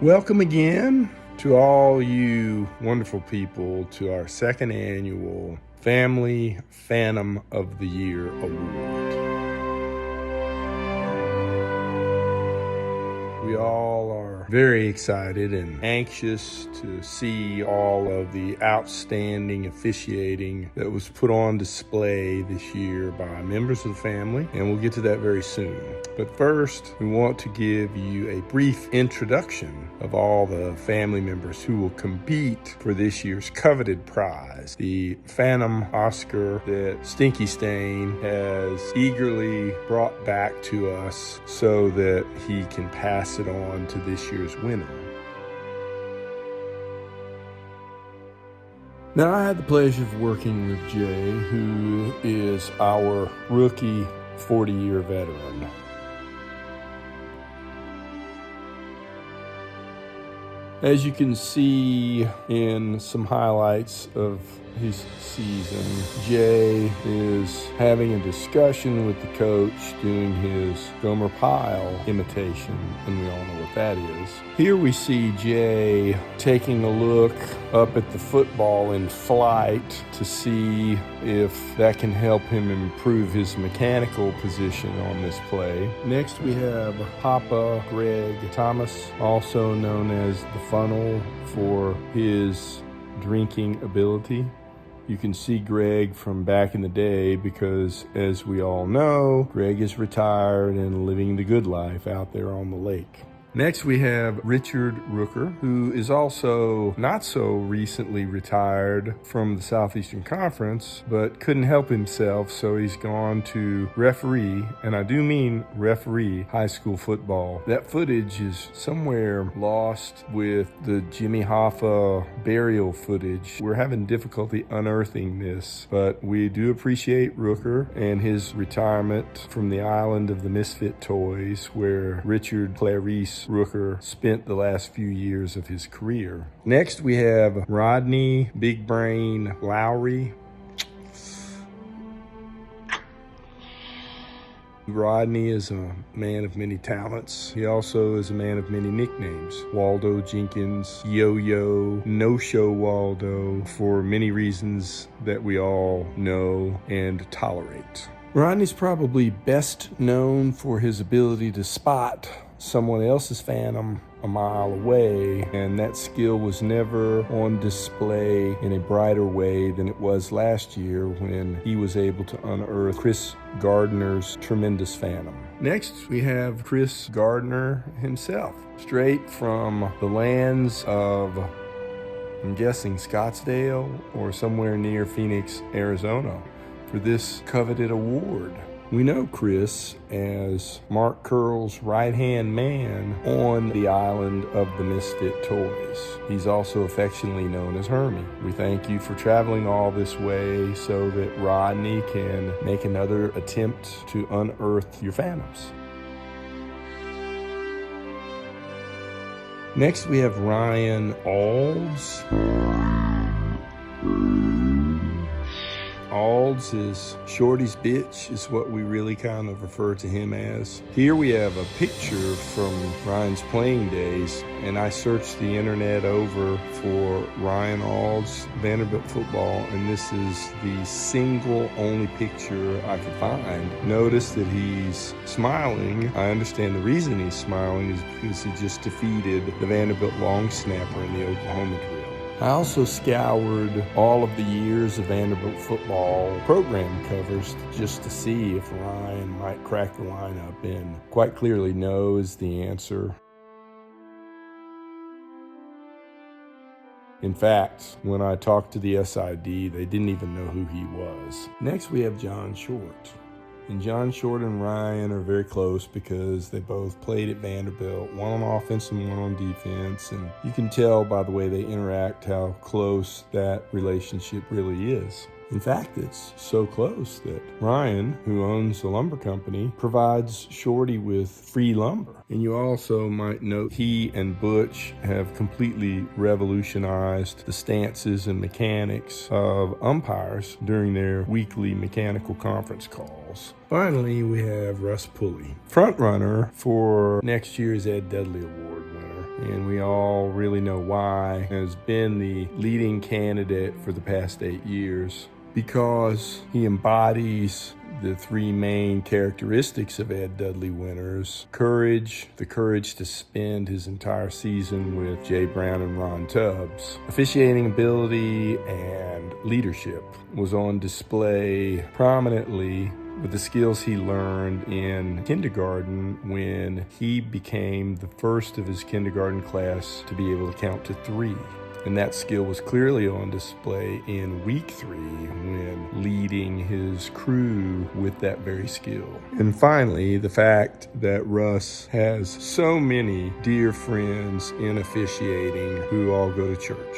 Welcome again to all you wonderful people to our second annual Family Phantom of the Year Award. We all are very excited and anxious to see all of the outstanding officiating that was put on display this year by members of the family, and we'll get to that very soon. But first, we want to give you a brief introduction of all the family members who will compete for this year's coveted prize, the Phantom Oscar that Stinky Stain has eagerly brought back to us so that he can pass it on to this year's winner. Now, I had the pleasure of working with Jay, who is our rookie 40-year veteran. As you can see in some highlights of his season, Jay is having a discussion with the coach doing his Gomer Pyle imitation, and we all know what that is. Here we see Jay taking a look up at the football in flight to see if that can help him improve his mechanical position on this play. Next we have Papa Greg Thomas, also known as the funnel for his drinking ability. You can see Greg from back in the day because, as we all know, Greg is retired and living the good life out there on the lake. Next, we have Richard Rooker, who is also not so recently retired from the Southeastern Conference, but couldn't help himself, so he's gone to referee, and I do mean referee, high school football. That footage is somewhere lost with the Jimmy Hoffa burial footage. We're having difficulty unearthing this, but we do appreciate Rooker and his retirement from the island of the misfit toys, where Richard Clarice Rooker spent the last few years of his career. Next, we have Rodney Big Brain Lowry. Rodney is a man of many talents. He also is a man of many nicknames. Waldo Jenkins, Yo-Yo, No-Show Waldo, for many reasons that we all know and tolerate. Rodney's probably best known for his ability to spot someone else's phantom a mile away, and that skill was never on display in a brighter way than it was last year when he was able to unearth Chris Gardner's tremendous phantom. Next, we have Chris Gardner himself, straight from the lands of, I'm guessing, Scottsdale or somewhere near Phoenix, Arizona, for this coveted award. We know Chris as Mark Curl's right-hand man on the island of the Misfit Toys. He's also affectionately known as Hermie. We thank you for traveling all this way so that Rodney can make another attempt to unearth your phantoms. Next, we have Ryan Alds. Alds is Shorty's bitch, is what we really kind of refer to him as. Here we have a picture from Ryan's playing days, and I searched the internet over for Ryan Alds Vanderbilt football, and this is the single only picture I could find. Notice that he's smiling. I understand the reason he's smiling is because he just defeated the Vanderbilt long snapper in the Oklahoma drill. I also scoured all of the years of Vanderbilt football program covers just to see if Ryan might crack the lineup, and quite clearly no is the answer. In fact, when I talked to the SID, they didn't even know who he was. Next, we have John Short. And John Short and Ryan are very close because they both played at Vanderbilt, one on offense and one on defense. And you can tell by the way they interact how close that relationship really is. In fact, it's so close that Ryan, who owns the lumber company, provides Shorty with free lumber. And you also might note he and Butch have completely revolutionized the stances and mechanics of umpires during their weekly mechanical conference calls. Finally, we have Russ Pulley, front runner for next year's Ed Dudley Award winner. and we all really know why, has been the leading candidate for the past 8 years because he embodies the three main characteristics of Ed Dudley Winters: courage, the courage to spend his entire season with Jay Brown and Ron Tubbs. Officiating ability and leadership was on display prominently with the skills he learned in kindergarten when he became the first of his kindergarten class to be able to count to 3. And that skill was clearly on display in week 3 when leading his crew with that very skill. And finally, the fact that Russ has so many dear friends in officiating who all go to church.